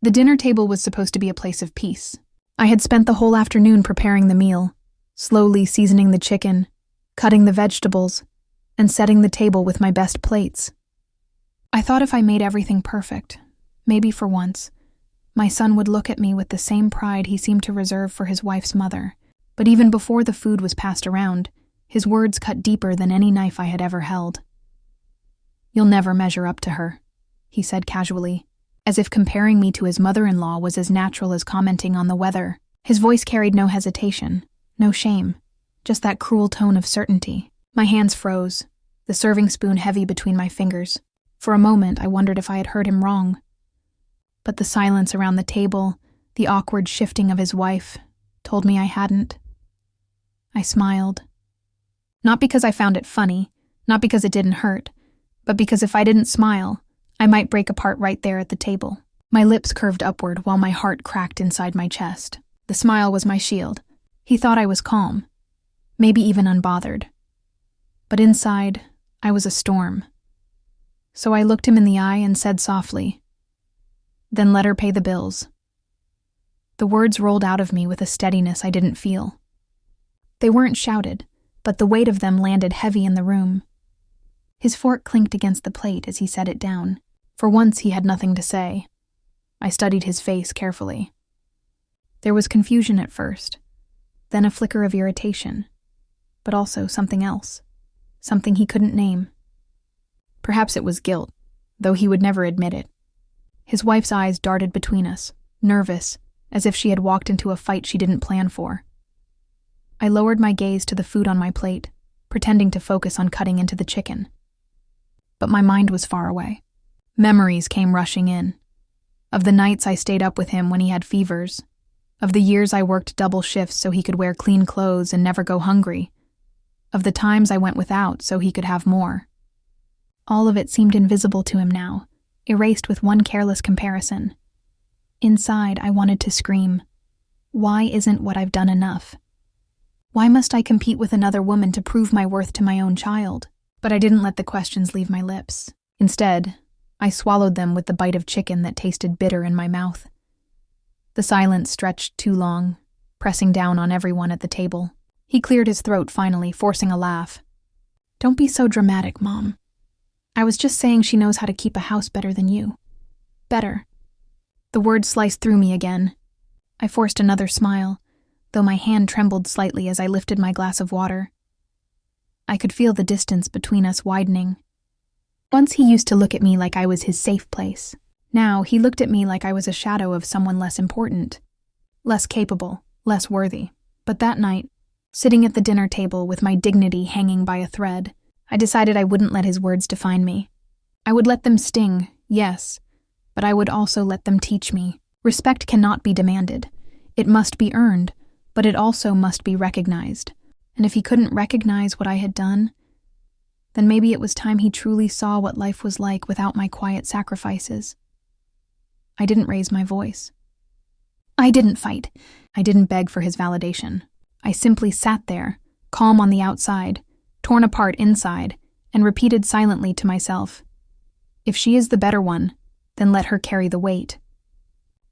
The dinner table was supposed to be a place of peace. I had spent the whole afternoon preparing the meal, slowly seasoning the chicken, cutting the vegetables, and setting the table with my best plates. I thought if I made everything perfect, maybe for once, my son would look at me with the same pride he seemed to reserve for his wife's mother. But even before the food was passed around, his words cut deeper than any knife I had ever held. "You'll never measure up to her," he said casually, as if comparing me to his mother-in-law was as natural as commenting on the weather. His voice carried no hesitation, no shame, just that cruel tone of certainty. My hands froze, the serving spoon heavy between my fingers. For a moment, I wondered if I had heard him wrong. But the silence around the table, the awkward shifting of his wife, told me I hadn't. I smiled. Not because I found it funny, not because it didn't hurt, but because if I didn't smile, I might break apart right there at the table. My lips curved upward while my heart cracked inside my chest. The smile was my shield. He thought I was calm, maybe even unbothered. But inside, I was a storm. So I looked him in the eye and said softly, "Then let her pay the bills." The words rolled out of me with a steadiness I didn't feel. They weren't shouted, but the weight of them landed heavy in the room. His fork clinked against the plate as he set it down. For once he had nothing to say. I studied his face carefully. There was confusion at first, then a flicker of irritation, but also something else, something he couldn't name. Perhaps it was guilt, though he would never admit it. His wife's eyes darted between us, nervous, as if she had walked into a fight she didn't plan for. I lowered my gaze to the food on my plate, pretending to focus on cutting into the chicken. But my mind was far away. Memories came rushing in. Of the nights I stayed up with him when he had fevers. Of the years I worked double shifts so he could wear clean clothes and never go hungry. Of the times I went without so he could have more. All of it seemed invisible to him now, erased with one careless comparison. Inside, I wanted to scream. Why isn't what I've done enough? Why must I compete with another woman to prove my worth to my own child? But I didn't let the questions leave my lips. Instead, I swallowed them with the bite of chicken that tasted bitter in my mouth. The silence stretched too long, pressing down on everyone at the table. He cleared his throat finally, forcing a laugh. "Don't be so dramatic, Mom. I was just saying she knows how to keep a house better than you. Better." The words sliced through me again. I forced another smile, though my hand trembled slightly as I lifted my glass of water. I could feel the distance between us widening. Once he used to look at me like I was his safe place. Now he looked at me like I was a shadow of someone less important, less capable, less worthy. But that night, sitting at the dinner table with my dignity hanging by a thread, I decided I wouldn't let his words define me. I would let them sting, yes, but I would also let them teach me. Respect cannot be demanded. It must be earned, but it also must be recognized. And if he couldn't recognize what I had done, then maybe it was time he truly saw what life was like without my quiet sacrifices. I didn't raise my voice. I didn't fight. I didn't beg for his validation. I simply sat there, calm on the outside, torn apart inside, and repeated silently to myself, "If she is the better one, then let her carry the weight.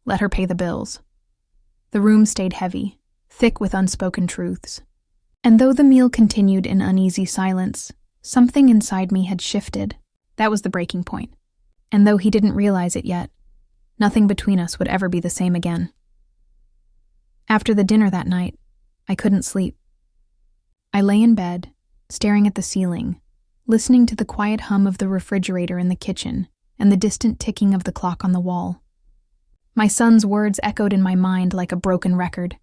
Let her pay the bills." The room stayed heavy, thick with unspoken truths. And though the meal continued in uneasy silence, something inside me had shifted. That was the breaking point. And though he didn't realize it yet, nothing between us would ever be the same again. After the dinner that night, I couldn't sleep. I lay in bed, staring at the ceiling, listening to the quiet hum of the refrigerator in the kitchen and the distant ticking of the clock on the wall. My son's words echoed in my mind like a broken record.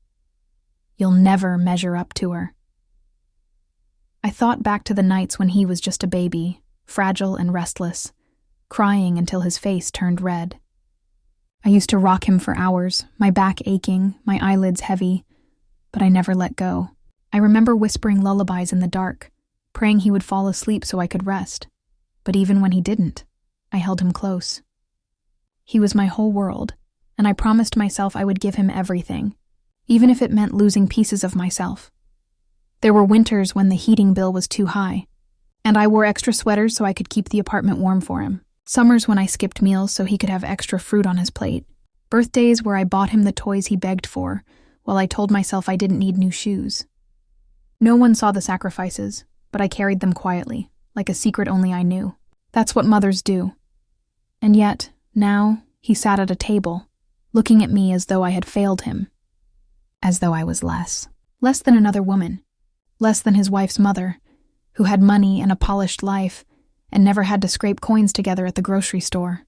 "You'll never measure up to her." I thought back to the nights when he was just a baby, fragile and restless, crying until his face turned red. I used to rock him for hours, my back aching, my eyelids heavy, but I never let go. I remember whispering lullabies in the dark, praying he would fall asleep so I could rest. But even when he didn't, I held him close. He was my whole world, and I promised myself I would give him everything, even if it meant losing pieces of myself. There were winters when the heating bill was too high, and I wore extra sweaters so I could keep the apartment warm for him. Summers when I skipped meals so he could have extra fruit on his plate. Birthdays where I bought him the toys he begged for, while I told myself I didn't need new shoes. No one saw the sacrifices, but I carried them quietly, like a secret only I knew. That's what mothers do. And yet, now, he sat at a table, looking at me as though I had failed him. As though I was less. Less than another woman. Less than his wife's mother, who had money and a polished life, and never had to scrape coins together at the grocery store.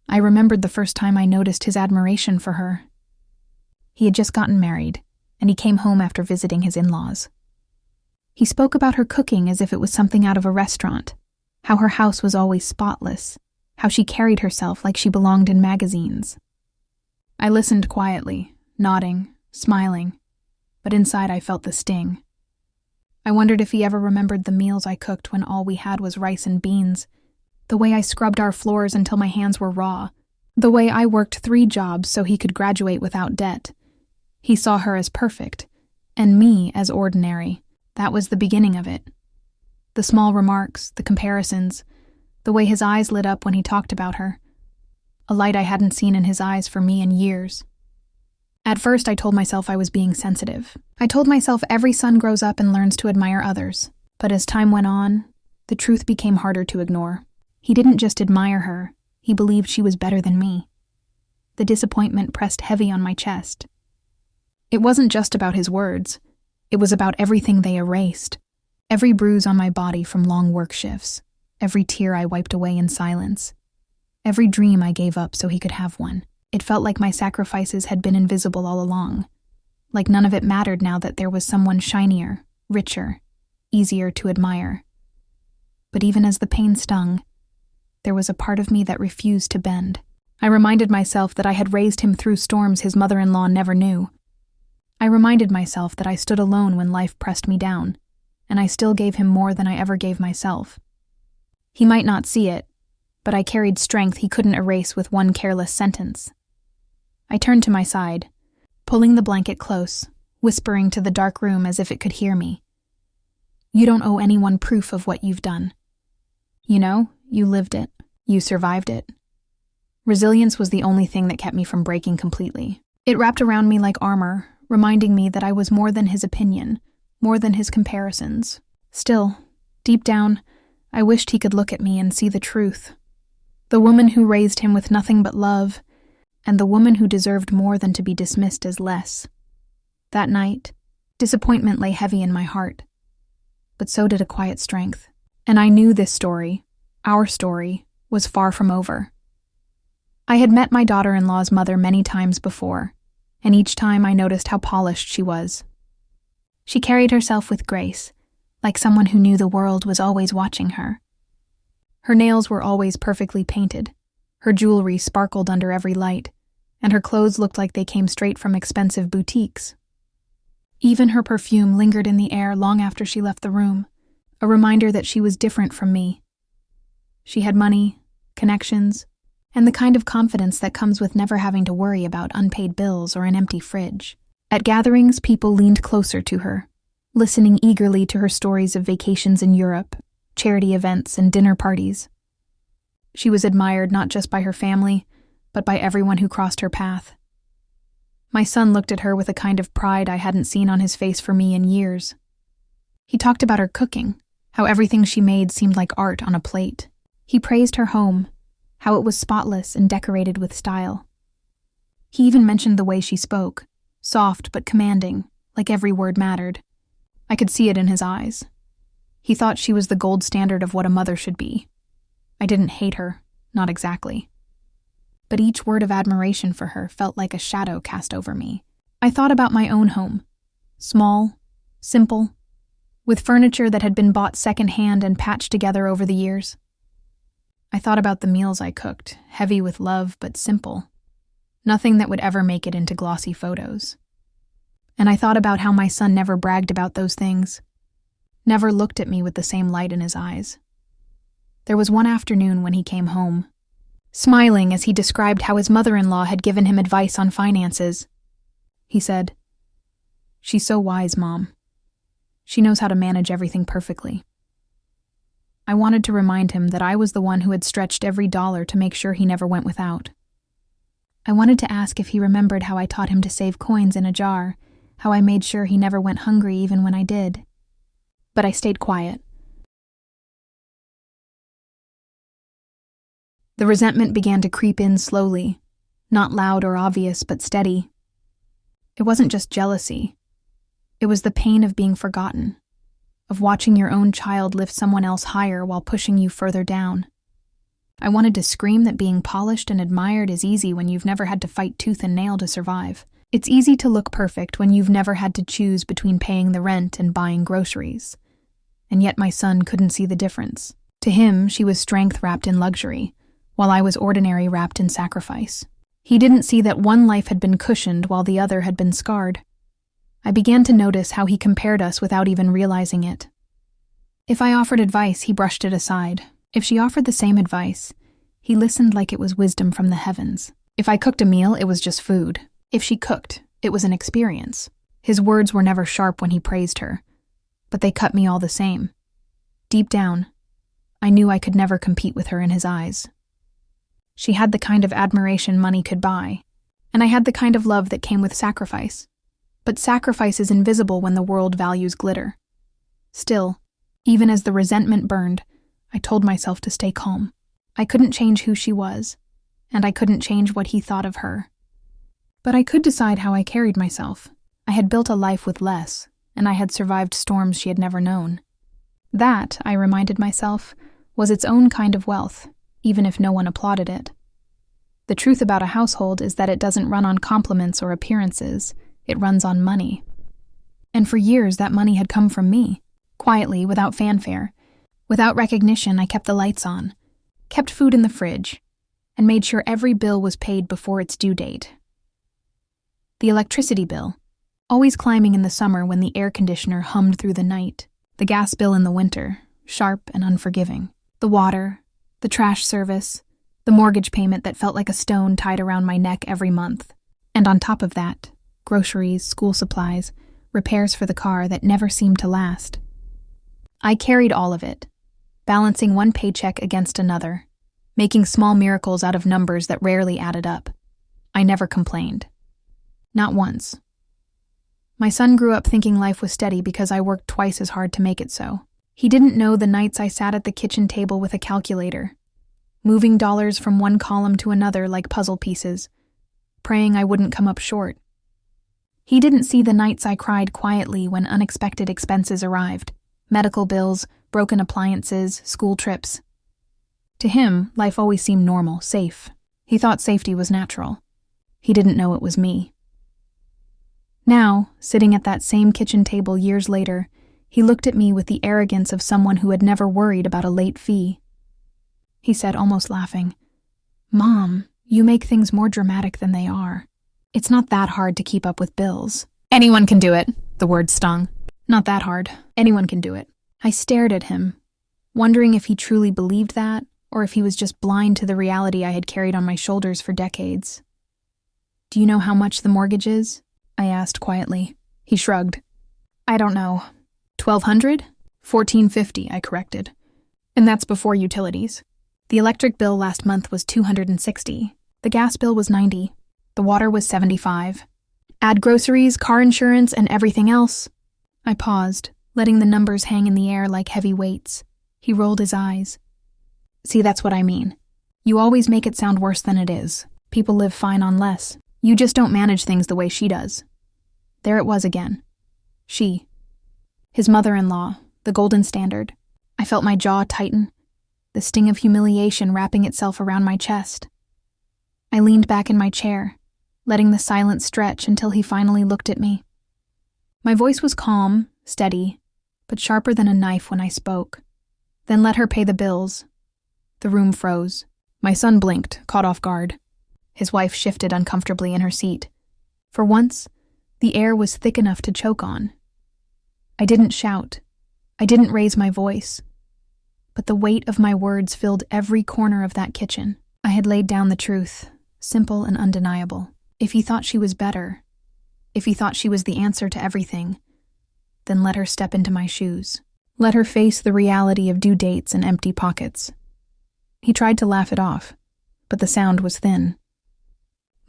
I remembered the first time I noticed his admiration for her. He had just gotten married, and he came home after visiting his in-laws. He spoke about her cooking as if it was something out of a restaurant, how her house was always spotless, how she carried herself like she belonged in magazines. I listened quietly, nodding, smiling, but inside I felt the sting. I wondered if he ever remembered the meals I cooked when all we had was rice and beans, the way I scrubbed our floors until my hands were raw, the way I worked 3 jobs so he could graduate without debt. He saw her as perfect, and me as ordinary. That was the beginning of it. The small remarks, the comparisons, the way his eyes lit up when he talked about her. A light I hadn't seen in his eyes for me in years. At first, I told myself I was being sensitive. I told myself every son grows up and learns to admire others. But as time went on, the truth became harder to ignore. He didn't just admire her, he believed she was better than me. The disappointment pressed heavy on my chest. It wasn't just about his words. It was about everything they erased. Every bruise on my body from long work shifts. Every tear I wiped away in silence. Every dream I gave up so he could have one. It felt like my sacrifices had been invisible all along. Like none of it mattered now that there was someone shinier, richer, easier to admire. But even as the pain stung, there was a part of me that refused to bend. I reminded myself that I had raised him through storms his mother-in-law never knew. I reminded myself that I stood alone when life pressed me down, and I still gave him more than I ever gave myself. He might not see it, but I carried strength he couldn't erase with one careless sentence. I turned to my side, pulling the blanket close, whispering to the dark room as if it could hear me. You don't owe anyone proof of what you've done. You know, you lived it. You survived it. Resilience was the only thing that kept me from breaking completely. It wrapped around me like armor, reminding me that I was more than his opinion, more than his comparisons. Still, deep down, I wished he could look at me and see the truth. The woman who raised him with nothing but love, and the woman who deserved more than to be dismissed as less. That night, disappointment lay heavy in my heart, but so did a quiet strength. And I knew this story, our story, was far from over. I had met my daughter-in-law's mother many times before, and each time I noticed how polished she was. She carried herself with grace, like someone who knew the world was always watching her. Her nails were always perfectly painted, her jewelry sparkled under every light, and her clothes looked like they came straight from expensive boutiques. Even her perfume lingered in the air long after she left the room, a reminder that she was different from me. She had money, connections, and the kind of confidence that comes with never having to worry about unpaid bills or an empty fridge. At gatherings, people leaned closer to her, listening eagerly to her stories of vacations in Europe, charity events, and dinner parties. She was admired not just by her family, but by everyone who crossed her path. My son looked at her with a kind of pride I hadn't seen on his face for me in years. He talked about her cooking, how everything she made seemed like art on a plate. He praised her home, how it was spotless and decorated with style. He even mentioned the way she spoke, soft but commanding, like every word mattered. I could see it in his eyes. He thought she was the gold standard of what a mother should be. I didn't hate her, not exactly. But each word of admiration for her felt like a shadow cast over me. I thought about my own home. Small, simple, with furniture that had been bought secondhand and patched together over the years. I thought about the meals I cooked, heavy with love but simple. Nothing that would ever make it into glossy photos. And I thought about how my son never bragged about those things, never looked at me with the same light in his eyes. There was one afternoon when he came home, smiling as he described how his mother-in-law had given him advice on finances. He said, "She's so wise, Mom. She knows how to manage everything perfectly." I wanted to remind him that I was the one who had stretched every dollar to make sure he never went without. I wanted to ask if he remembered how I taught him to save coins in a jar, how I made sure he never went hungry even when I did. But I stayed quiet. The resentment began to creep in slowly, not loud or obvious, but steady. It wasn't just jealousy. It was the pain of being forgotten, of watching your own child lift someone else higher while pushing you further down. I wanted to scream that being polished and admired is easy when you've never had to fight tooth and nail to survive. It's easy to look perfect when you've never had to choose between paying the rent and buying groceries. And yet my son couldn't see the difference. To him, she was strength wrapped in luxury, while I was ordinary wrapped in sacrifice. He didn't see that one life had been cushioned while the other had been scarred. I began to notice how he compared us without even realizing it. If I offered advice, he brushed it aside. If she offered the same advice, he listened like it was wisdom from the heavens. If I cooked a meal, it was just food. If she cooked, it was an experience. His words were never sharp when he praised her, but they cut me all the same. Deep down, I knew I could never compete with her in his eyes. She had the kind of admiration money could buy, and I had the kind of love that came with sacrifice. But sacrifice is invisible when the world values glitter. Still, even as the resentment burned, I told myself to stay calm. I couldn't change who she was, and I couldn't change what he thought of her. But I could decide how I carried myself. I had built a life with less, and I had survived storms she had never known. That, I reminded myself, was its own kind of wealth, even if no one applauded it. The truth about a household is that it doesn't run on compliments or appearances, it runs on money. And for years that money had come from me, quietly, without fanfare. Without recognition, I kept the lights on, kept food in the fridge, and made sure every bill was paid before its due date. The electricity bill, always climbing in the summer when the air conditioner hummed through the night. The gas bill in the winter, sharp and unforgiving. The water, the trash service, the mortgage payment that felt like a stone tied around my neck every month. And on top of that, groceries, school supplies, repairs for the car that never seemed to last. I carried all of it, balancing one paycheck against another, making small miracles out of numbers that rarely added up. I never complained. Not once. My son grew up thinking life was steady because I worked twice as hard to make it so. He didn't know the nights I sat at the kitchen table with a calculator, moving dollars from one column to another like puzzle pieces, praying I wouldn't come up short. He didn't see the nights I cried quietly when unexpected expenses arrived. Medical bills, broken appliances, school trips. To him, life always seemed normal, safe. He thought safety was natural. He didn't know it was me. Now, sitting at that same kitchen table years later, he looked at me with the arrogance of someone who had never worried about a late fee. He said, almost laughing, "Mom, you make things more dramatic than they are. It's not that hard to keep up with bills." "Anyone can do it," the word stung. "Not that hard. Anyone can do it." I stared at him, wondering if he truly believed that, or if he was just blind to the reality I had carried on my shoulders for decades. "Do you know how much the mortgage is?" I asked quietly. He shrugged. "I don't know. 1,200? 1,450, I corrected. And that's before utilities. The electric bill last month was $260. The gas bill was $90. The water was $75. Add groceries, car insurance, and everything else." I paused, letting the numbers hang in the air like heavy weights. He rolled his eyes. "See, that's what I mean. You always make it sound worse than it is. People live fine on less. You just don't manage things the way she does." There it was again. She. His mother-in-law, the golden standard. I felt my jaw tighten, the sting of humiliation wrapping itself around my chest. I leaned back in my chair, letting the silence stretch until he finally looked at me. My voice was calm, steady, but sharper than a knife when I spoke. "Then let her pay the bills." The room froze. My son blinked, caught off guard. His wife shifted uncomfortably in her seat. For once, the air was thick enough to choke on. I didn't shout. I didn't raise my voice. But the weight of my words filled every corner of that kitchen. I had laid down the truth, simple and undeniable. If he thought she was better, if he thought she was the answer to everything, then let her step into my shoes. Let her face the reality of due dates and empty pockets. He tried to laugh it off, but the sound was thin.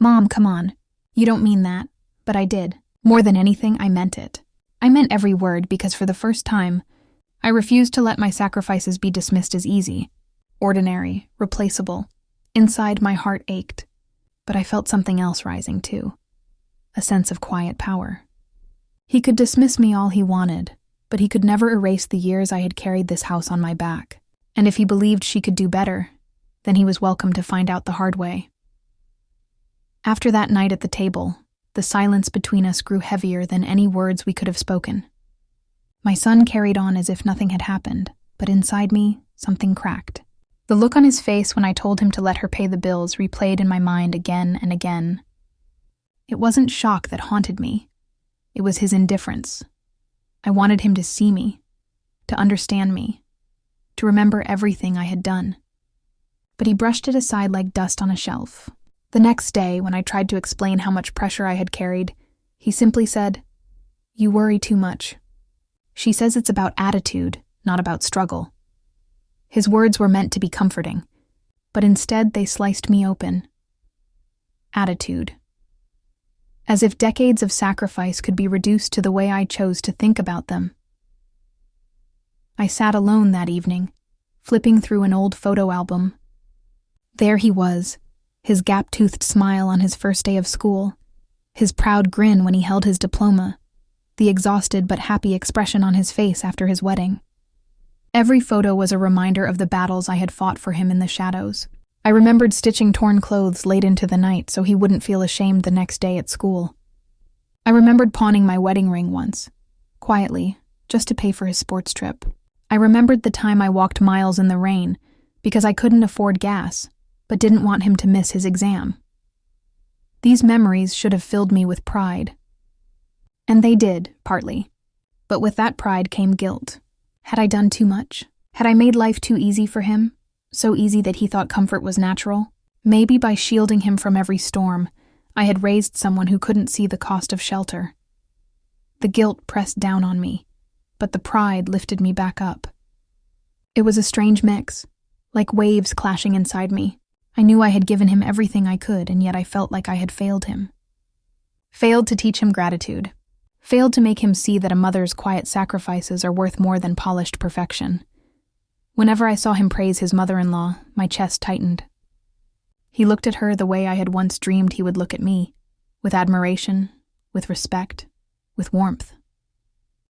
Mom, come on. You don't mean that. But I did. More than anything, I meant it. I meant every word because for the first time, I refused to let my sacrifices be dismissed as easy, ordinary, replaceable. Inside, my heart ached. But I felt something else rising too. A sense of quiet power. He could dismiss me all he wanted, but he could never erase the years I had carried this house on my back. And if he believed she could do better, then he was welcome to find out the hard way. After that night at the table, the silence between us grew heavier than any words we could have spoken. My son carried on as if nothing had happened, but inside me, something cracked. The look on his face when I told him to let her pay the bills replayed in my mind again and again. It wasn't shock that haunted me. It was his indifference. I wanted him to see me, to understand me, to remember everything I had done. But he brushed it aside like dust on a shelf. The next day, when I tried to explain how much pressure I had carried, he simply said, "You worry too much. She says it's about attitude, not about struggle." His words were meant to be comforting, but instead they sliced me open. Attitude. As if decades of sacrifice could be reduced to the way I chose to think about them. I sat alone that evening, flipping through an old photo album. There he was, his gap-toothed smile on his first day of school, his proud grin when he held his diploma, the exhausted but happy expression on his face after his wedding. Every photo was a reminder of the battles I had fought for him in the shadows. I remembered stitching torn clothes late into the night so he wouldn't feel ashamed the next day at school. I remembered pawning my wedding ring once, quietly, just to pay for his sports trip. I remembered the time I walked miles in the rain because I couldn't afford gas, but didn't want him to miss his exam. These memories should have filled me with pride. And they did, partly. But with that pride came guilt. Had I done too much? Had I made life too easy for him? So easy that he thought comfort was natural? Maybe by shielding him from every storm, I had raised someone who couldn't see the cost of shelter. The guilt pressed down on me, but the pride lifted me back up. It was a strange mix, like waves clashing inside me. I knew I had given him everything I could, and yet I felt like I had failed him. Failed to teach him gratitude. Failed to make him see that a mother's quiet sacrifices are worth more than polished perfection. Whenever I saw him praise his mother-in-law, my chest tightened. He looked at her the way I had once dreamed he would look at me, with admiration, with respect, with warmth.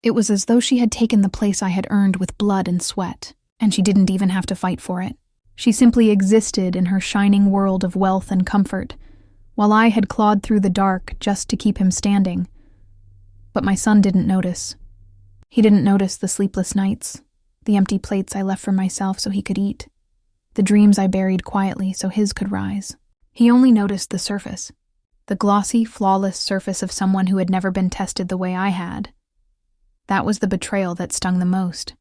It was as though she had taken the place I had earned with blood and sweat, and she didn't even have to fight for it. She simply existed in her shining world of wealth and comfort, while I had clawed through the dark just to keep him standing. But my son didn't notice. He didn't notice the sleepless nights, the empty plates I left for myself so he could eat, the dreams I buried quietly so his could rise. He only noticed the surface, the glossy, flawless surface of someone who had never been tested the way I had. That was the betrayal that stung the most.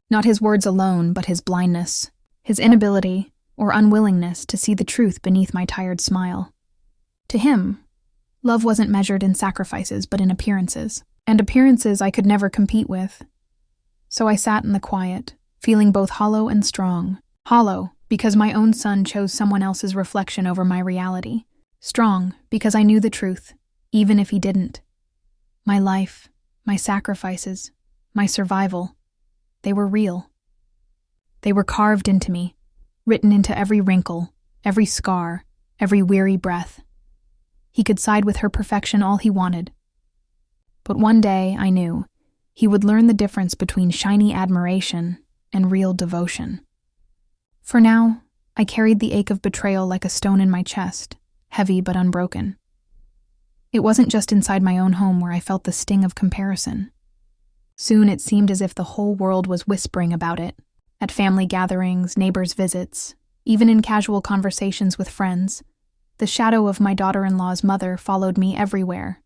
Not his words alone, but his blindness, his inability or unwillingness to see the truth beneath my tired smile. To him, love wasn't measured in sacrifices but in appearances, and appearances I could never compete with. So I sat in the quiet, feeling both hollow and strong. Hollow, because my own son chose someone else's reflection over my reality. Strong, because I knew the truth, even if he didn't. My life, my sacrifices, my survival, they were real. They were carved into me, written into every wrinkle, every scar, every weary breath. He could side with her perfection all he wanted. But one day, I knew, he would learn the difference between shiny admiration and real devotion. For now, I carried the ache of betrayal like a stone in my chest, heavy but unbroken. It wasn't just inside my own home where I felt the sting of comparison. Soon it seemed as if the whole world was whispering about it, at family gatherings, neighbors' visits, even in casual conversations with friends. The shadow of my daughter-in-law's mother followed me everywhere.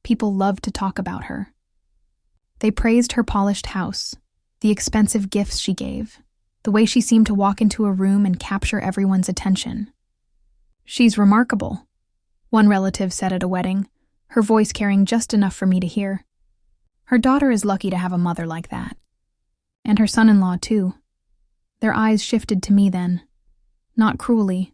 People loved to talk about her. They praised her polished house, the expensive gifts she gave, the way she seemed to walk into a room and capture everyone's attention. "She's remarkable," one relative said at a wedding, her voice carrying just enough for me to hear. Her daughter is lucky to have a mother like that. And her son-in-law, too. Their eyes shifted to me then. Not cruelly.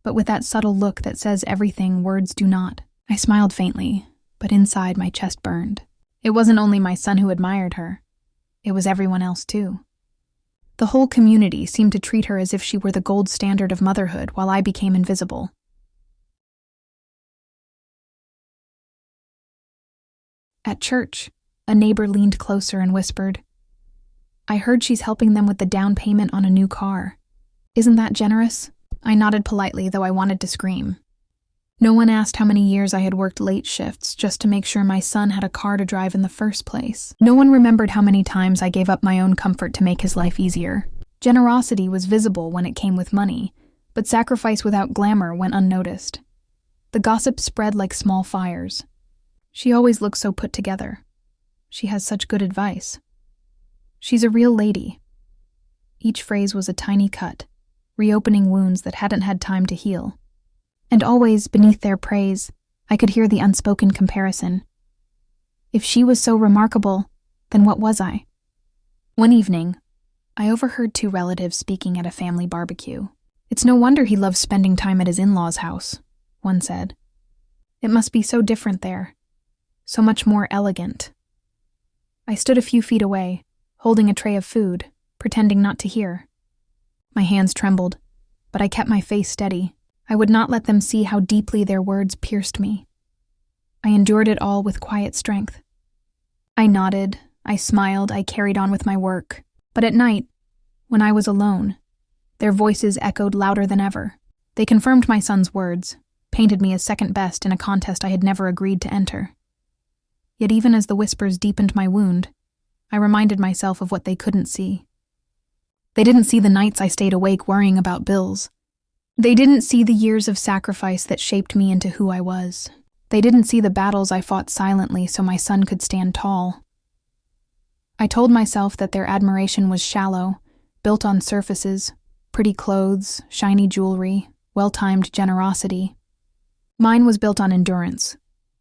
but with that subtle look that says everything words do not. I smiled faintly, but inside my chest burned. It wasn't only my son who admired her. It was everyone else too. The whole community seemed to treat her as if she were the gold standard of motherhood while I became invisible. At church, a neighbor leaned closer and whispered, "I heard she's helping them with the down payment on a new car. Isn't that generous?" I nodded politely, though I wanted to scream. No one asked how many years I had worked late shifts just to make sure my son had a car to drive in the first place. No one remembered how many times I gave up my own comfort to make his life easier. Generosity was visible when it came with money, but sacrifice without glamour went unnoticed. The gossip spread like small fires. "She always looks so put together. She has such good advice. She's a real lady." Each phrase was a tiny cut, reopening wounds that hadn't had time to heal. And always, beneath their praise, I could hear the unspoken comparison. If she was so remarkable, then what was I? One evening, I overheard two relatives speaking at a family barbecue. "It's no wonder he loves spending time at his in-laws' house," one said. "It must be so different there, so much more elegant." I stood a few feet away, holding a tray of food, pretending not to hear. My hands trembled, but I kept my face steady. I would not let them see how deeply their words pierced me. I endured it all with quiet strength. I nodded, I smiled, I carried on with my work. But at night, when I was alone, their voices echoed louder than ever. They confirmed my son's words, painted me as second best in a contest I had never agreed to enter. Yet even as the whispers deepened my wound, I reminded myself of what they couldn't see. They didn't see the nights I stayed awake worrying about bills. They didn't see the years of sacrifice that shaped me into who I was. They didn't see the battles I fought silently so my son could stand tall. I told myself that their admiration was shallow, built on surfaces, pretty clothes, shiny jewelry, well-timed generosity. Mine was built on endurance,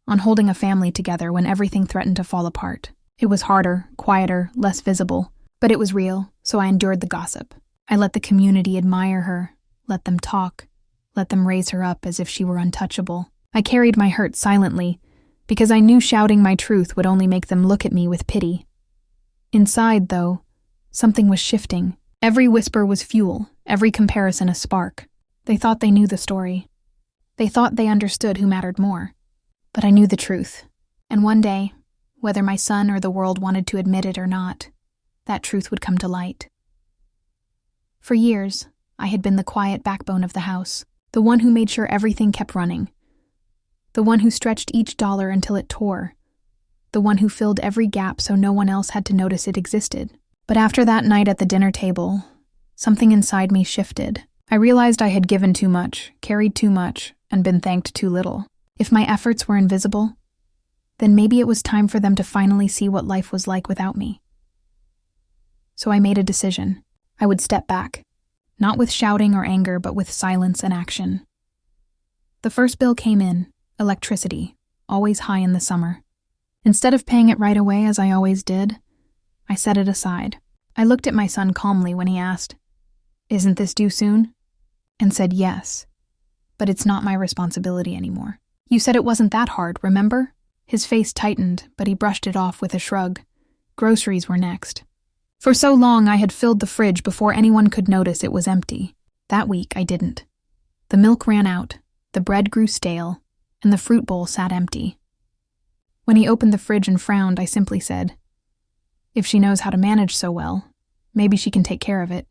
on holding a family together when everything threatened to fall apart. It was harder, quieter, less visible, but it was real, so I endured the gossip. I let the community admire her, let them talk, let them raise her up as if she were untouchable. I carried my hurt silently, because I knew shouting my truth would only make them look at me with pity. Inside, though, something was shifting. Every whisper was fuel, every comparison a spark. They thought they knew the story. They thought they understood who mattered more. But I knew the truth, and one day, whether my son or the world wanted to admit it or not, that truth would come to light. For years, I had been the quiet backbone of the house, the one who made sure everything kept running, the one who stretched each dollar until it tore, the one who filled every gap so no one else had to notice it existed. But after that night at the dinner table, something inside me shifted. I realized I had given too much, carried too much, and been thanked too little. If my efforts were invisible, then maybe it was time for them to finally see what life was like without me. So I made a decision. I would step back. Not with shouting or anger, but with silence and action. The first bill came in, electricity, always high in the summer. Instead of paying it right away as I always did, I set it aside. I looked at my son calmly when he asked, "Isn't this due soon?" and said yes, but it's not my responsibility anymore. "You said it wasn't that hard, remember?" His face tightened, but he brushed it off with a shrug. Groceries were next. For so long I had filled the fridge before anyone could notice it was empty. That week I didn't. The milk ran out, the bread grew stale, and the fruit bowl sat empty. When he opened the fridge and frowned, I simply said, "If she knows how to manage so well, maybe she can take care of it."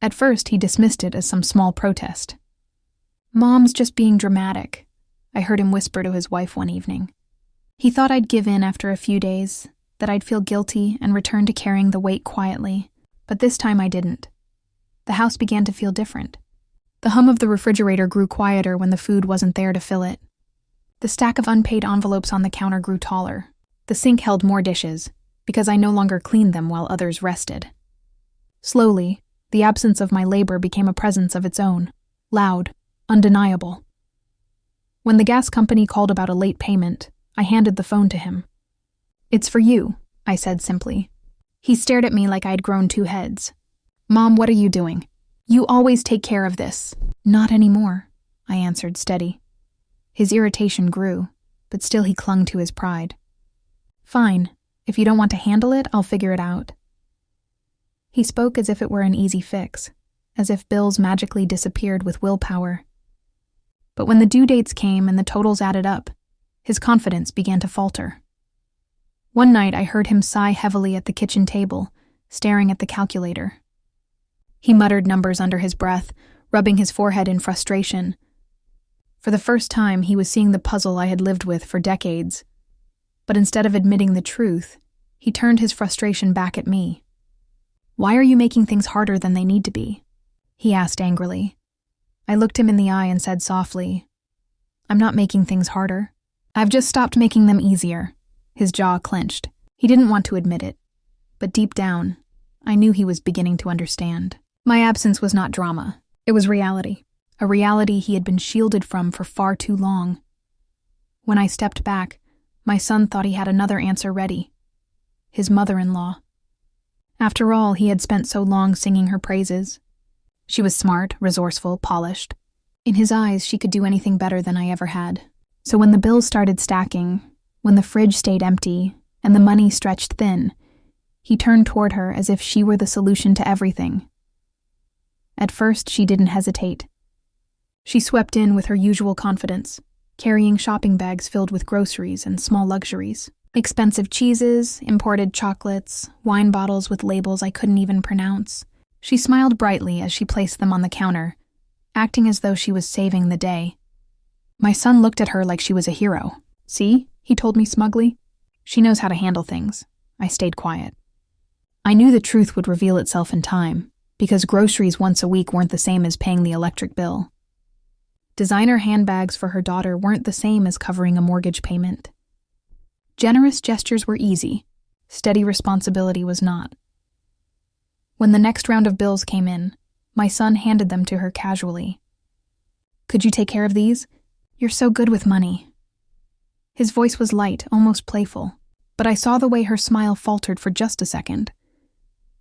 At first he dismissed it as some small protest. "Mom's just being dramatic," I heard him whisper to his wife one evening. He thought I'd give in after a few days, that I'd feel guilty and return to carrying the weight quietly, but this time I didn't. The house began to feel different. The hum of the refrigerator grew quieter when the food wasn't there to fill it. The stack of unpaid envelopes on the counter grew taller. The sink held more dishes, because I no longer cleaned them while others rested. Slowly, the absence of my labor became a presence of its own, loud, undeniable. When the gas company called about a late payment, I handed the phone to him. "It's for you," I said simply. He stared at me like I'd grown two heads. "Mom, what are you doing? You always take care of this." Not anymore, I answered, steady. His irritation grew, but still he clung to his pride. Fine, if you don't want to handle it, I'll figure it out. He spoke as if it were an easy fix, as if bills magically disappeared with willpower. But when the due dates came and the totals added up, his confidence began to falter. One night I heard him sigh heavily at the kitchen table, staring at the calculator. He muttered numbers under his breath, rubbing his forehead in frustration. For the first time, he was seeing the puzzle I had lived with for decades. But instead of admitting the truth, he turned his frustration back at me. "Why are you making things harder than they need to be?" he asked angrily. I looked him in the eye and said softly, "I'm not making things harder. I've just stopped making them easier." His jaw clenched. He didn't want to admit it. But deep down, I knew he was beginning to understand. My absence was not drama. It was reality. A reality he had been shielded from for far too long. When I stepped back, my son thought he had another answer ready. His mother-in-law. After all, he had spent so long singing her praises. She was smart, resourceful, polished. In his eyes, she could do anything better than I ever had. So when the bills started stacking, when the fridge stayed empty, and the money stretched thin, he turned toward her as if she were the solution to everything. At first, she didn't hesitate. She swept in with her usual confidence, carrying shopping bags filled with groceries and small luxuries. Expensive cheeses, imported chocolates, wine bottles with labels I couldn't even pronounce. She smiled brightly as she placed them on the counter, acting as though she was saving the day. My son looked at her like she was a hero. "See?" he told me smugly. "She knows how to handle things." I stayed quiet. I knew the truth would reveal itself in time, because groceries once a week weren't the same as paying the electric bill. Designer handbags for her daughter weren't the same as covering a mortgage payment. Generous gestures were easy. Steady responsibility was not. When the next round of bills came in, my son handed them to her casually. "Could you take care of these? You're so good with money." His voice was light, almost playful, but I saw the way her smile faltered for just a second.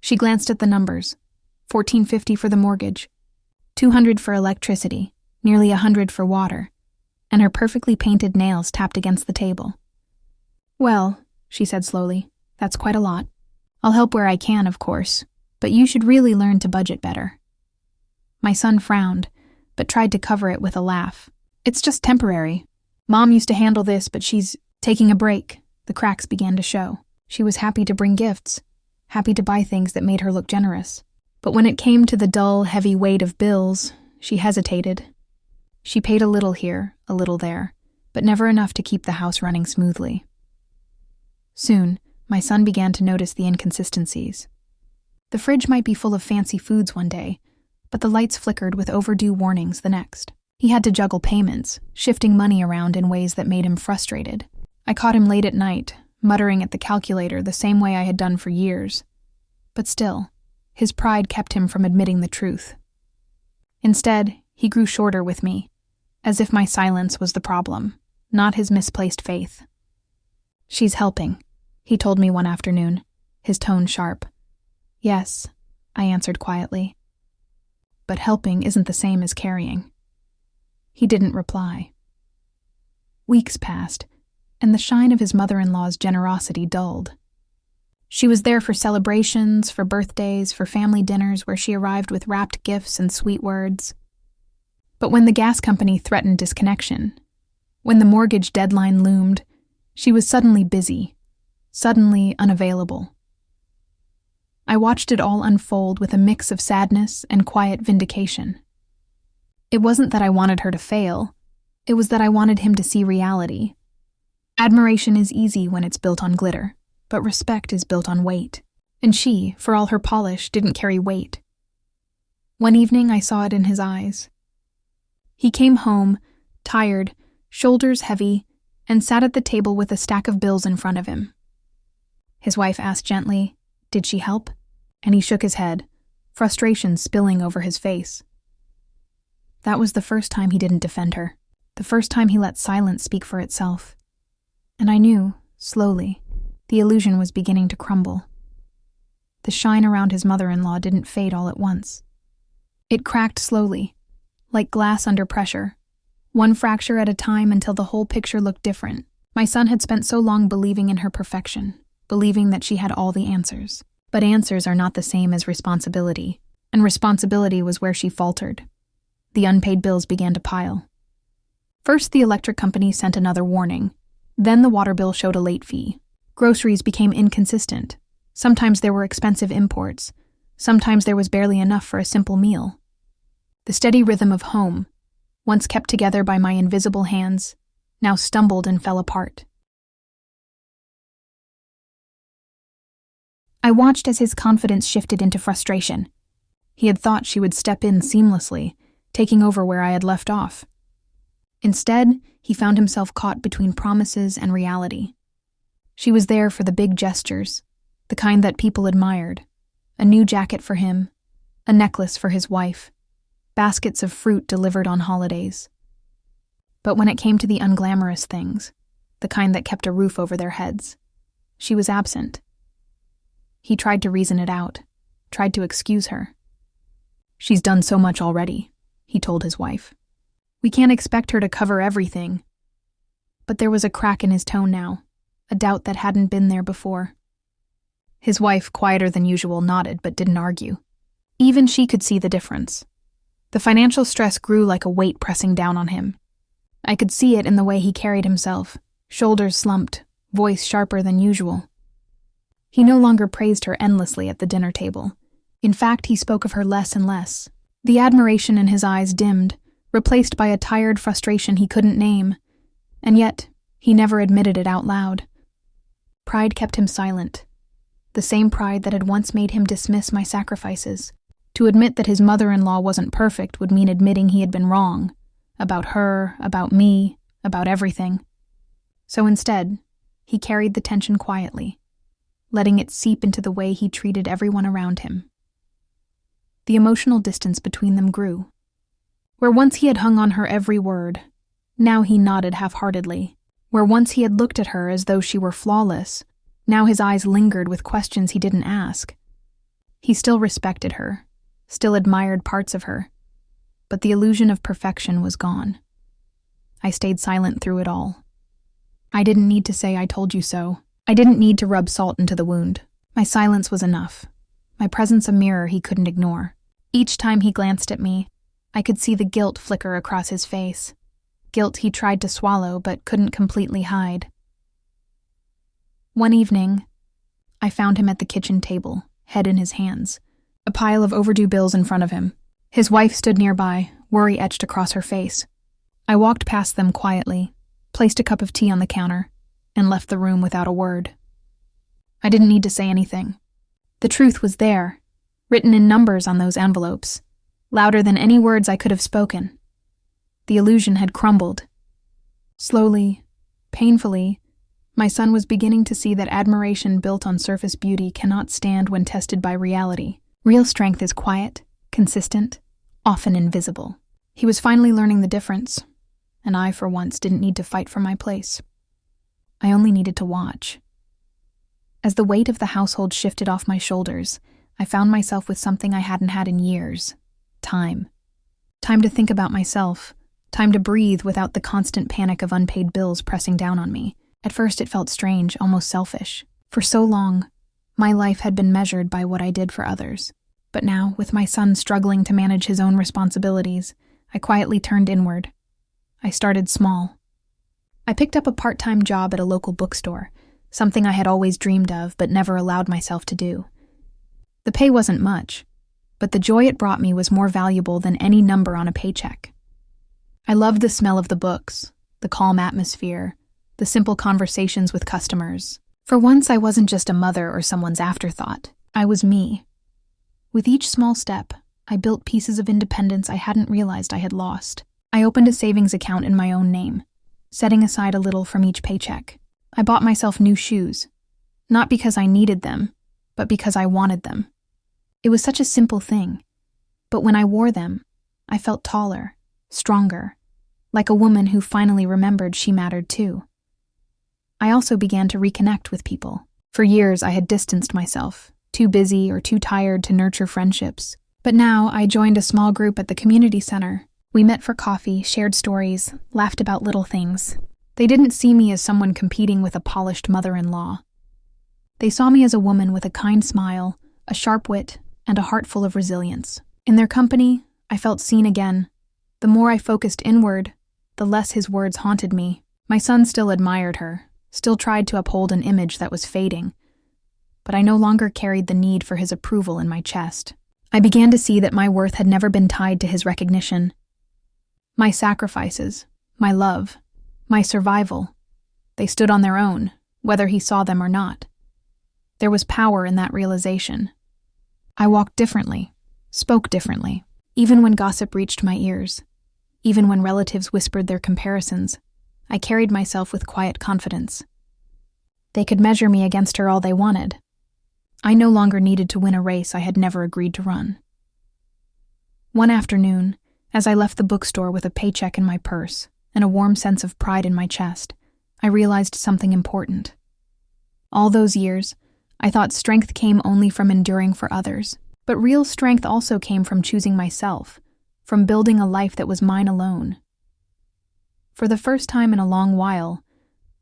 She glanced at the numbers. $14.50 for the mortgage, $200 for electricity, nearly $100 for water, and her perfectly painted nails tapped against the table. "Well," she said slowly, "that's quite a lot. I'll help where I can, of course, but you should really learn to budget better." My son frowned, but tried to cover it with a laugh. "It's just temporary. Mom used to handle this, but she's taking a break." The cracks began to show. She was happy to bring gifts, happy to buy things that made her look generous. But when it came to the dull, heavy weight of bills, she hesitated. She paid a little here, a little there, but never enough to keep the house running smoothly. Soon, my son began to notice the inconsistencies. The fridge might be full of fancy foods one day, but the lights flickered with overdue warnings the next. He had to juggle payments, shifting money around in ways that made him frustrated. I caught him late at night, muttering at the calculator the same way I had done for years. But still, his pride kept him from admitting the truth. Instead, he grew shorter with me, as if my silence was the problem, not his misplaced faith. "She's helping," he told me one afternoon, his tone sharp. "Yes," I answered quietly. "But helping isn't the same as carrying." He didn't reply. Weeks passed, and the shine of his mother-in-law's generosity dulled. She was there for celebrations, for birthdays, for family dinners where she arrived with wrapped gifts and sweet words. But when the gas company threatened disconnection, when the mortgage deadline loomed, she was suddenly busy, suddenly unavailable. I watched it all unfold with a mix of sadness and quiet vindication. It wasn't that I wanted her to fail, it was that I wanted him to see reality. Admiration is easy when it's built on glitter, but respect is built on weight. And she, for all her polish, didn't carry weight. One evening I saw it in his eyes. He came home, tired, shoulders heavy, and sat at the table with a stack of bills in front of him. His wife asked gently, "Did she help?" And he shook his head, frustration spilling over his face. That was the first time he didn't defend her, the first time he let silence speak for itself. And I knew, slowly, the illusion was beginning to crumble. The shine around his mother-in-law didn't fade all at once. It cracked slowly, like glass under pressure, one fracture at a time until the whole picture looked different. My son had spent so long believing in her perfection, believing that she had all the answers. But answers are not the same as responsibility, and responsibility was where she faltered. The unpaid bills began to pile. First, the electric company sent another warning. Then the water bill showed a late fee. Groceries became inconsistent. Sometimes there were expensive imports. Sometimes there was barely enough for a simple meal. The steady rhythm of home, once kept together by my invisible hands, now stumbled and fell apart. I watched as his confidence shifted into frustration. He had thought she would step in seamlessly, taking over where I had left off. Instead, he found himself caught between promises and reality. She was there for the big gestures, the kind that people admired. A new jacket for him, a necklace for his wife, baskets of fruit delivered on holidays. But when it came to the unglamorous things, the kind that kept a roof over their heads, she was absent. He tried to reason it out, tried to excuse her. "She's done so much already," he told his wife. "We can't expect her to cover everything." But there was a crack in his tone now, a doubt that hadn't been there before. His wife, quieter than usual, nodded but didn't argue. Even she could see the difference. The financial stress grew like a weight pressing down on him. I could see it in the way he carried himself, shoulders slumped, voice sharper than usual. He no longer praised her endlessly at the dinner table. In fact, he spoke of her less and less. The admiration in his eyes dimmed, replaced by a tired frustration he couldn't name. And yet, he never admitted it out loud. Pride kept him silent. The same pride that had once made him dismiss my sacrifices. To admit that his mother-in-law wasn't perfect would mean admitting he had been wrong. About her, about me, about everything. So instead, he carried the tension quietly, letting it seep into the way he treated everyone around him. The emotional distance between them grew. Where once he had hung on her every word, now he nodded half-heartedly. Where once he had looked at her as though she were flawless, now his eyes lingered with questions he didn't ask. He still respected her, still admired parts of her, but the illusion of perfection was gone. I stayed silent through it all. I didn't need to say "I told you so." I didn't need to rub salt into the wound. My silence was enough. My presence a mirror he couldn't ignore. Each time he glanced at me, I could see the guilt flicker across his face. Guilt he tried to swallow but couldn't completely hide. One evening, I found him at the kitchen table, head in his hands, a pile of overdue bills in front of him. His wife stood nearby, worry etched across her face. I walked past them quietly, placed a cup of tea on the counter, and left the room without a word. I didn't need to say anything. The truth was there, written in numbers on those envelopes, louder than any words I could have spoken. The illusion had crumbled. Slowly, painfully, my son was beginning to see that admiration built on surface beauty cannot stand when tested by reality. Real strength is quiet, consistent, often invisible. He was finally learning the difference, and I, for once, didn't need to fight for my place. I only needed to watch. As the weight of the household shifted off my shoulders, I found myself with something I hadn't had in years: time. Time to think about myself, time to breathe without the constant panic of unpaid bills pressing down on me. At first it felt strange, almost selfish. For so long, my life had been measured by what I did for others. But now, with my son struggling to manage his own responsibilities, I quietly turned inward. I started small. I picked up a part-time job at a local bookstore, something I had always dreamed of but never allowed myself to do. The pay wasn't much, but the joy it brought me was more valuable than any number on a paycheck. I loved the smell of the books, the calm atmosphere, the simple conversations with customers. For once, I wasn't just a mother or someone's afterthought. I was me. With each small step, I built pieces of independence I hadn't realized I had lost. I opened a savings account in my own name, setting aside a little from each paycheck. I bought myself new shoes, not because I needed them, but because I wanted them. It was such a simple thing, but when I wore them, I felt taller, stronger, like a woman who finally remembered she mattered too. I also began to reconnect with people. For years, I had distanced myself, too busy or too tired to nurture friendships. But now, I joined a small group at the community center, We met for coffee, shared stories, laughed about little things. They didn't see me as someone competing with a polished mother-in-law. They saw me as a woman with a kind smile, a sharp wit, and a heart full of resilience. In their company, I felt seen again. The more I focused inward, the less his words haunted me. My son still admired her, still tried to uphold an image that was fading, but I no longer carried the need for his approval in my chest. I began to see that my worth had never been tied to his recognition. My sacrifices, my love, my survival, they stood on their own, whether he saw them or not. There was power in that realization. I walked differently, spoke differently, even when gossip reached my ears. Even when relatives whispered their comparisons, I carried myself with quiet confidence. They could measure me against her all they wanted. I no longer needed to win a race I had never agreed to run. One afternoon, as I left the bookstore with a paycheck in my purse and a warm sense of pride in my chest, I realized something important. All those years, I thought strength came only from enduring for others, but real strength also came from choosing myself, from building a life that was mine alone. For the first time in a long while,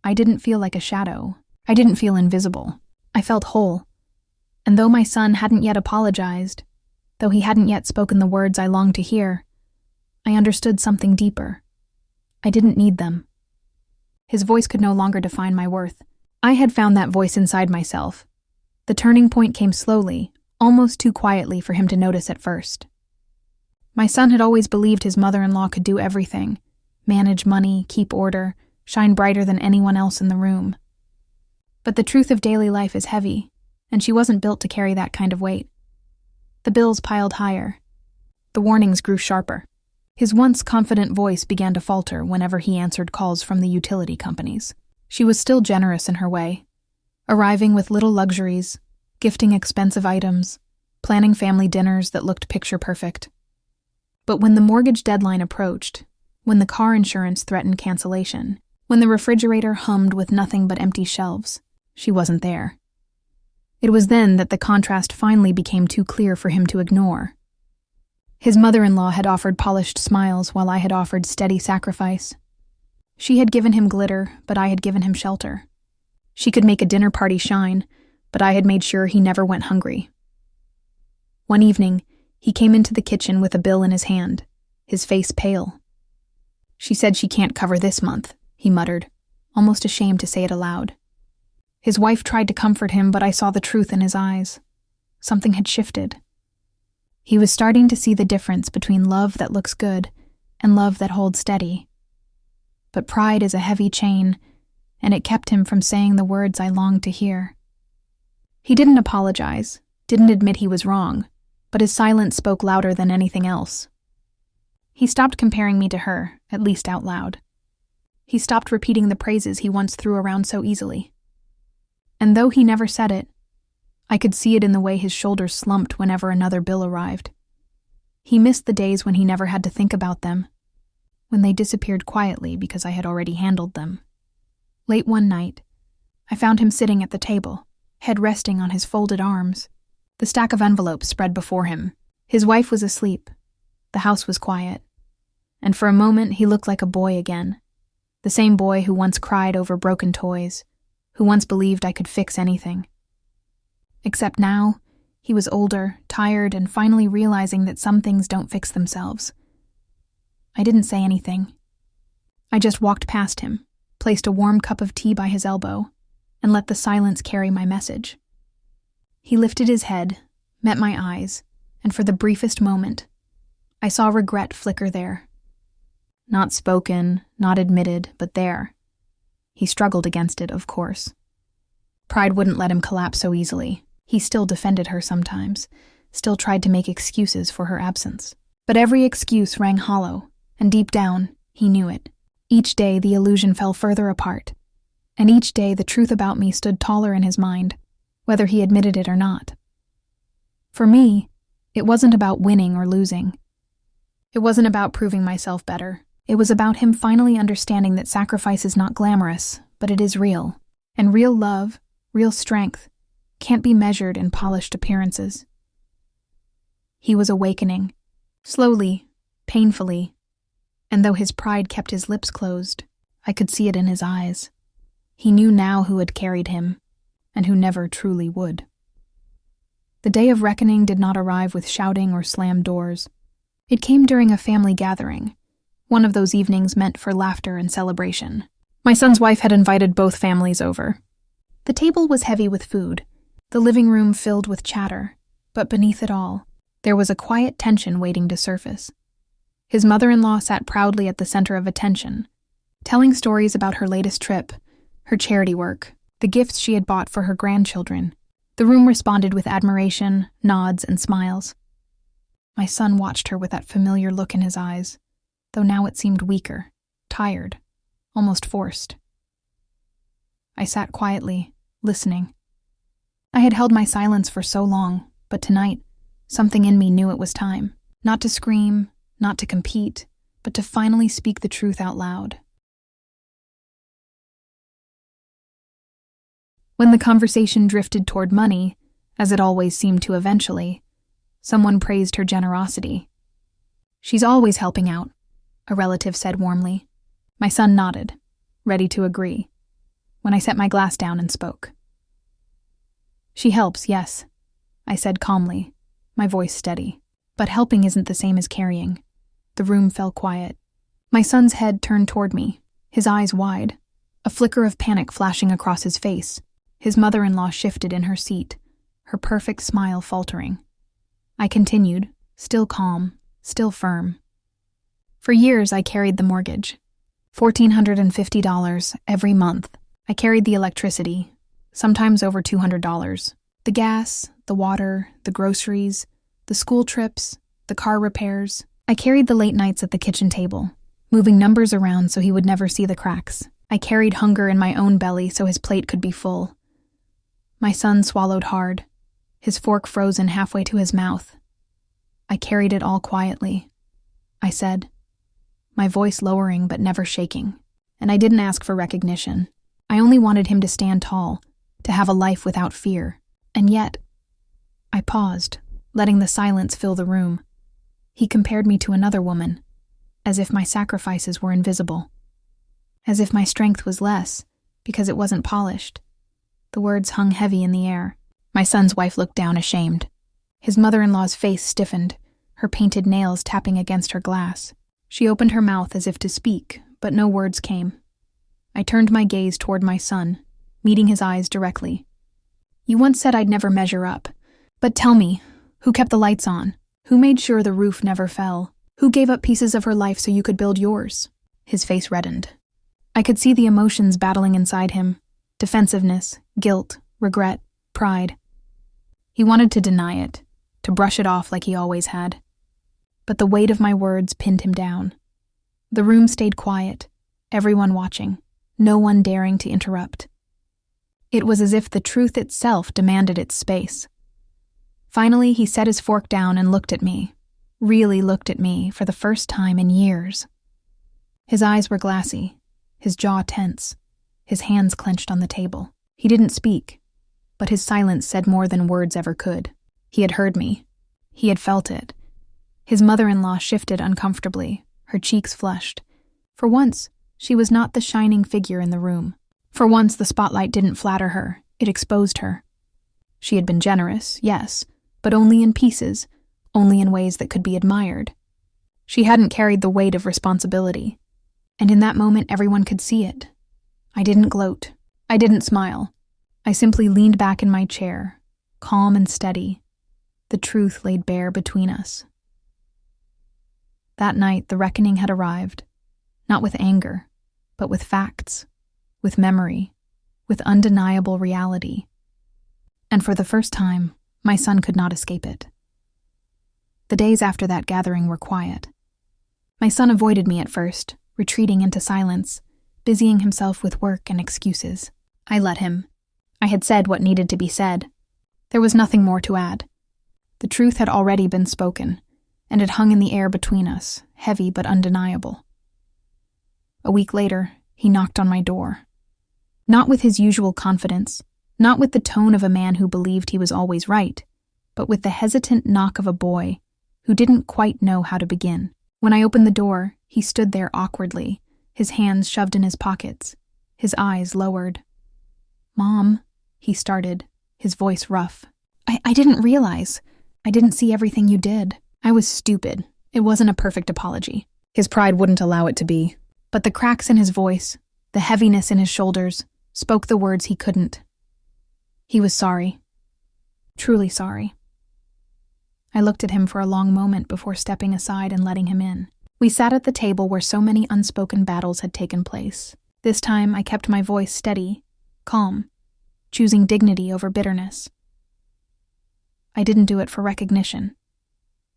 I didn't feel like a shadow. I didn't feel invisible. I felt whole. And though my son hadn't yet apologized, though he hadn't yet spoken the words I longed to hear, I understood something deeper. I didn't need them. His voice could no longer define my worth. I had found that voice inside myself. The turning point came slowly, almost too quietly for him to notice at first. My son had always believed his mother-in-law could do everything, manage money, keep order, shine brighter than anyone else in the room. But the truth of daily life is heavy, and she wasn't built to carry that kind of weight. The bills piled higher. The warnings grew sharper. His once confident voice began to falter whenever he answered calls from the utility companies. She was still generous in her way, arriving with little luxuries, gifting expensive items, planning family dinners that looked picture-perfect. But when the mortgage deadline approached, when the car insurance threatened cancellation, when the refrigerator hummed with nothing but empty shelves, she wasn't there. It was then that the contrast finally became too clear for him to ignore. His mother-in-law had offered polished smiles while I had offered steady sacrifice. She had given him glitter, but I had given him shelter. She could make a dinner party shine, but I had made sure he never went hungry. One evening, he came into the kitchen with a bill in his hand, his face pale. "She said she can't cover this month," he muttered, almost ashamed to say it aloud. His wife tried to comfort him, but I saw the truth in his eyes. Something had shifted. He was starting to see the difference between love that looks good and love that holds steady. But pride is a heavy chain, and it kept him from saying the words I longed to hear. He didn't apologize, didn't admit he was wrong, but his silence spoke louder than anything else. He stopped comparing me to her, at least out loud. He stopped repeating the praises he once threw around so easily. And though he never said it, I could see it in the way his shoulders slumped whenever another bill arrived. He missed the days when he never had to think about them, when they disappeared quietly because I had already handled them. Late one night, I found him sitting at the table, head resting on his folded arms. The stack of envelopes spread before him. His wife was asleep. The house was quiet. And for a moment he looked like a boy again. The same boy who once cried over broken toys, who once believed I could fix anything. Except now, he was older, tired, and finally realizing that some things don't fix themselves. I didn't say anything. I just walked past him, placed a warm cup of tea by his elbow, and let the silence carry my message. He lifted his head, met my eyes, and for the briefest moment, I saw regret flicker there. Not spoken, not admitted, but there. He struggled against it, of course. Pride wouldn't let him collapse so easily. He still defended her sometimes, still tried to make excuses for her absence. But every excuse rang hollow, and deep down, he knew it. Each day the illusion fell further apart, and each day the truth about me stood taller in his mind, whether he admitted it or not. For me, it wasn't about winning or losing. It wasn't about proving myself better. It was about him finally understanding that sacrifice is not glamorous, but it is real. And real love, real strength, can't be measured in polished appearances. He was awakening. Slowly, painfully, And though his pride kept his lips closed, I could see it in his eyes. He knew now who had carried him, and who never truly would. The day of reckoning did not arrive with shouting or slammed doors. It came during a family gathering, one of those evenings meant for laughter and celebration. My son's wife had invited both families over. The table was heavy with food, the living room filled with chatter, but beneath it all, there was a quiet tension waiting to surface. His mother-in-law sat proudly at the center of attention, telling stories about her latest trip, her charity work, the gifts she had bought for her grandchildren. The room responded with admiration, nods, and smiles. My son watched her with that familiar look in his eyes, though now it seemed weaker, tired, almost forced. I sat quietly, listening. I had held my silence for so long, but tonight, something in me knew it was time. Not to scream, not to compete, but to finally speak the truth out loud. When the conversation drifted toward money, as it always seemed to eventually, someone praised her generosity. "She's always helping out," a relative said warmly. My son nodded, ready to agree, when I set my glass down and spoke. "She helps, yes," I said calmly, my voice steady. "But helping isn't the same as carrying." The room fell quiet. My son's head turned toward me, his eyes wide, a flicker of panic flashing across his face. His mother-in-law shifted in her seat, her perfect smile faltering. I continued, still calm, still firm. For years I carried the mortgage. $1,450 every month. I carried the electricity, sometimes over $200. The gas, the water, the groceries, the school trips, the car repairs. I carried the late nights at the kitchen table, moving numbers around so he would never see the cracks. I carried hunger in my own belly so his plate could be full. My son swallowed hard, his fork frozen halfway to his mouth. I carried it all quietly, I said, my voice lowering but never shaking. And I didn't ask for recognition. I only wanted him to stand tall, to have a life without fear. And yet, I paused, letting the silence fill the room. He compared me to another woman, as if my sacrifices were invisible. As if my strength was less, because it wasn't polished. The words hung heavy in the air. My son's wife looked down ashamed. His mother-in-law's face stiffened, her painted nails tapping against her glass. She opened her mouth as if to speak, but no words came. I turned my gaze toward my son, meeting his eyes directly. "You once said I'd never measure up. But tell me, who kept the lights on? Who made sure the roof never fell? Who gave up pieces of her life so you could build yours?" His face reddened. I could see the emotions battling inside him. Defensiveness, guilt, regret, pride. He wanted to deny it, to brush it off like he always had. But the weight of my words pinned him down. The room stayed quiet, everyone watching, no one daring to interrupt. It was as if the truth itself demanded its space. Finally, he set his fork down and looked at me, really looked at me for the first time in years. His eyes were glassy, his jaw tense, his hands clenched on the table. He didn't speak, but his silence said more than words ever could. He had heard me. He had felt it. His mother-in-law shifted uncomfortably, her cheeks flushed. For once, she was not the shining figure in the room. For once, the spotlight didn't flatter her, it exposed her. She had been generous, yes, but only in pieces, only in ways that could be admired. She hadn't carried the weight of responsibility, and in that moment everyone could see it. I didn't gloat. I didn't smile. I simply leaned back in my chair, calm and steady, the truth laid bare between us. That night, the reckoning had arrived, not with anger, but with facts, with memory, with undeniable reality. And for the first time, my son could not escape it. The days after that gathering were quiet. My son avoided me at first, retreating into silence, busying himself with work and excuses. I let him. I had said what needed to be said. There was nothing more to add. The truth had already been spoken, and it hung in the air between us, heavy but undeniable. A week later, he knocked on my door. Not with his usual confidence, not with the tone of a man who believed he was always right, but with the hesitant knock of a boy who didn't quite know how to begin. When I opened the door, he stood there awkwardly, his hands shoved in his pockets, his eyes lowered. "Mom," he started, his voice rough. I didn't realize. I didn't see everything you did. I was stupid. It wasn't a perfect apology. His pride wouldn't allow it to be. But the cracks in his voice, the heaviness in his shoulders, spoke the words he couldn't. He was sorry. Truly sorry. I looked at him for a long moment before stepping aside and letting him in. We sat at the table where so many unspoken battles had taken place. This time I kept my voice steady, calm, choosing dignity over bitterness. "I didn't do it for recognition,"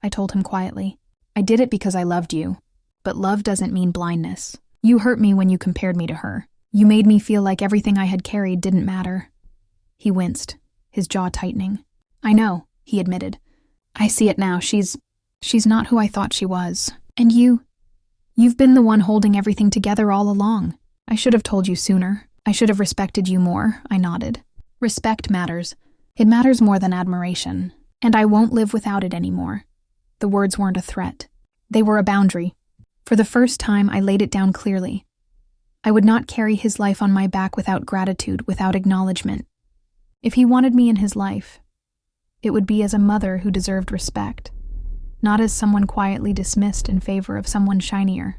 I told him quietly. "I did it because I loved you. But love doesn't mean blindness. You hurt me when you compared me to her. You made me feel like everything I had carried didn't matter." He winced, his jaw tightening. "I know," he admitted. "I see it now. She's not who I thought she was. And you've been the one holding everything together all along. I should have told you sooner. I should have respected you more," I nodded. "Respect matters. It matters more than admiration. And I won't live without it anymore." The words weren't a threat. They were a boundary. For the first time, I laid it down clearly. I would not carry his life on my back without gratitude, without acknowledgement. If he wanted me in his life, it would be as a mother who deserved respect, not as someone quietly dismissed in favor of someone shinier.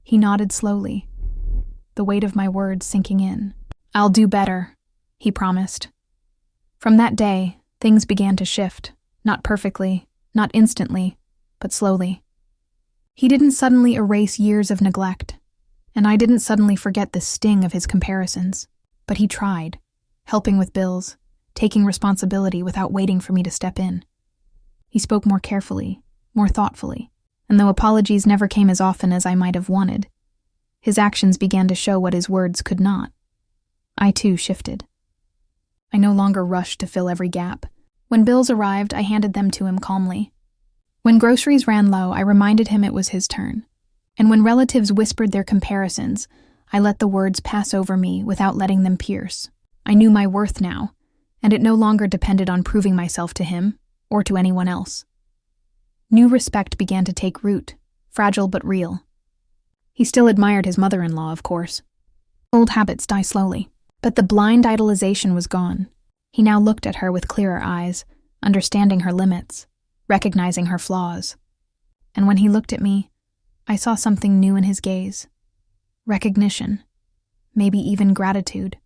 He nodded slowly, the weight of my words sinking in. "I'll do better," he promised. From that day, things began to shift, not perfectly, not instantly, but slowly. He didn't suddenly erase years of neglect, and I didn't suddenly forget the sting of his comparisons, but he tried, helping with bills, taking responsibility without waiting for me to step in. He spoke more carefully, more thoughtfully, and though apologies never came as often as I might have wanted, his actions began to show what his words could not. I too shifted. I no longer rushed to fill every gap. When bills arrived, I handed them to him calmly. When groceries ran low, I reminded him it was his turn. And when relatives whispered their comparisons, I let the words pass over me without letting them pierce. I knew my worth now, and it no longer depended on proving myself to him or to anyone else. New respect began to take root, fragile but real. He still admired his mother-in-law, of course. Old habits die slowly, but the blind idolization was gone. He now looked at her with clearer eyes, understanding her limits, recognizing her flaws. And when he looked at me, I saw something new in his gaze. Recognition, maybe even gratitude.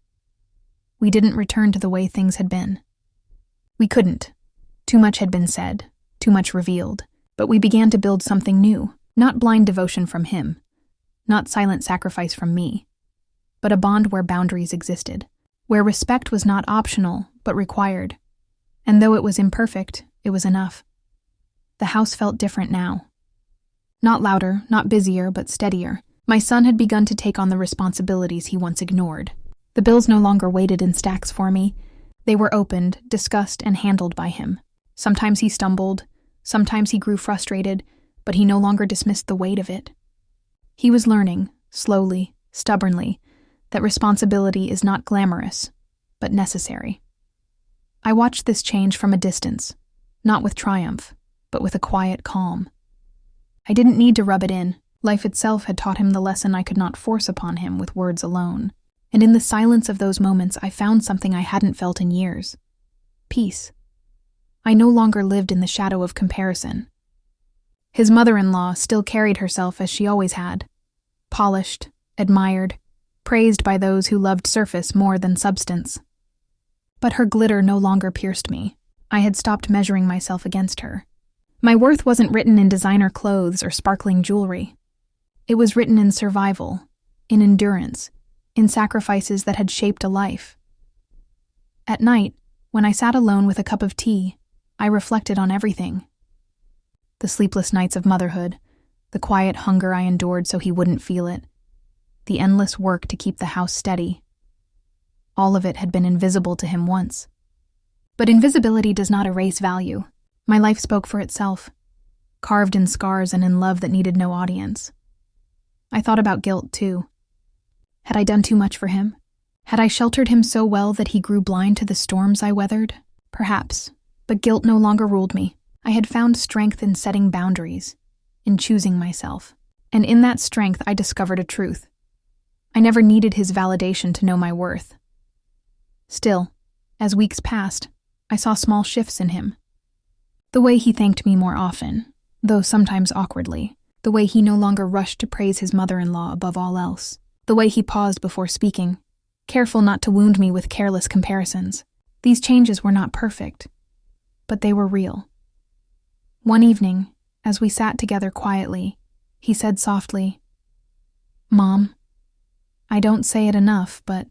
We didn't return to the way things had been. We couldn't. Too much had been said, too much revealed, but we began to build something new, not blind devotion from him, not silent sacrifice from me, but a bond where boundaries existed, where respect was not optional, but required. And though it was imperfect, it was enough. The house felt different now. Not louder, not busier, but steadier. My son had begun to take on the responsibilities he once ignored. The bills no longer waited in stacks for me. They were opened, discussed, and handled by him. Sometimes he stumbled, sometimes he grew frustrated, but he no longer dismissed the weight of it. He was learning, slowly, stubbornly, that responsibility is not glamorous, but necessary. I watched this change from a distance, not with triumph, but with a quiet calm. I didn't need to rub it in. Life itself had taught him the lesson I could not force upon him with words alone. And in the silence of those moments, I found something I hadn't felt in years. Peace. I no longer lived in the shadow of comparison. His mother-in-law still carried herself as she always had, polished, admired, praised by those who loved surface more than substance. But her glitter no longer pierced me. I had stopped measuring myself against her. My worth wasn't written in designer clothes or sparkling jewelry. It was written in survival, in endurance, in sacrifices that had shaped a life. At night, when I sat alone with a cup of tea, I reflected on everything. The sleepless nights of motherhood, the quiet hunger I endured so he wouldn't feel it, the endless work to keep the house steady. All of it had been invisible to him once. But invisibility does not erase value. My life spoke for itself, carved in scars and in love that needed no audience. I thought about guilt, too. Had I done too much for him? Had I sheltered him so well that he grew blind to the storms I weathered? Perhaps, but guilt no longer ruled me. I had found strength in setting boundaries, in choosing myself. And in that strength, I discovered a truth. I never needed his validation to know my worth. Still, as weeks passed, I saw small shifts in him. The way he thanked me more often, though sometimes awkwardly. The way he no longer rushed to praise his mother-in-law above all else. The way he paused before speaking, careful not to wound me with careless comparisons. These changes were not perfect, but they were real. One evening, as we sat together quietly, he said softly, "Mom, I don't say it enough, but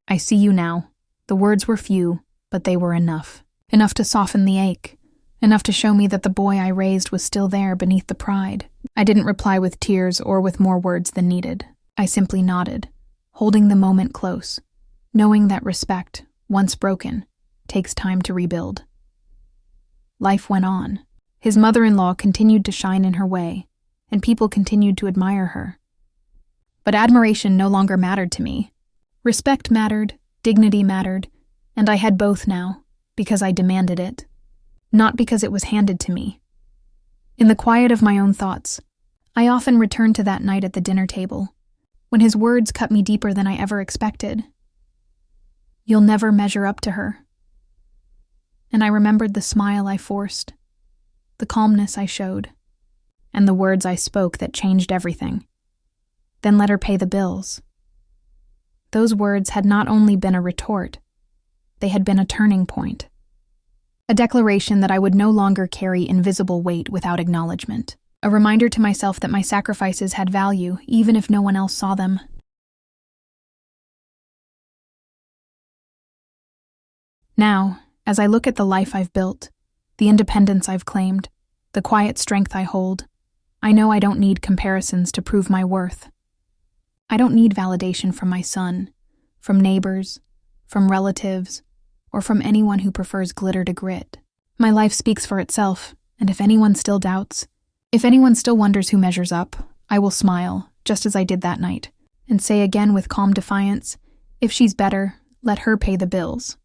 I see you now." The words were few, but they were enough. Enough to soften the ache. Enough to show me that the boy I raised was still there beneath the pride. I didn't reply with tears or with more words than needed. I simply nodded, holding the moment close, knowing that respect, once broken, takes time to rebuild. Life went on. His mother-in-law continued to shine in her way, and people continued to admire her. But admiration no longer mattered to me. Respect mattered, dignity mattered, and I had both now, because I demanded it. Not because it was handed to me. In the quiet of my own thoughts, I often returned to that night at the dinner table, when his words cut me deeper than I ever expected. "You'll never measure up to her." And I remembered the smile I forced, the calmness I showed, and the words I spoke that changed everything. "Then let her pay the bills." Those words had not only been a retort, they had been a turning point. A declaration that I would no longer carry invisible weight without acknowledgement. A reminder to myself that my sacrifices had value, even if no one else saw them. Now, as I look at the life I've built, the independence I've claimed, the quiet strength I hold, I know I don't need comparisons to prove my worth. I don't need validation from my son, from neighbors, from relatives, or from anyone who prefers glitter to grit. My life speaks for itself, and if anyone still doubts, if anyone still wonders who measures up, I will smile, just as I did that night, and say again with calm defiance, "If she's better, let her pay the bills."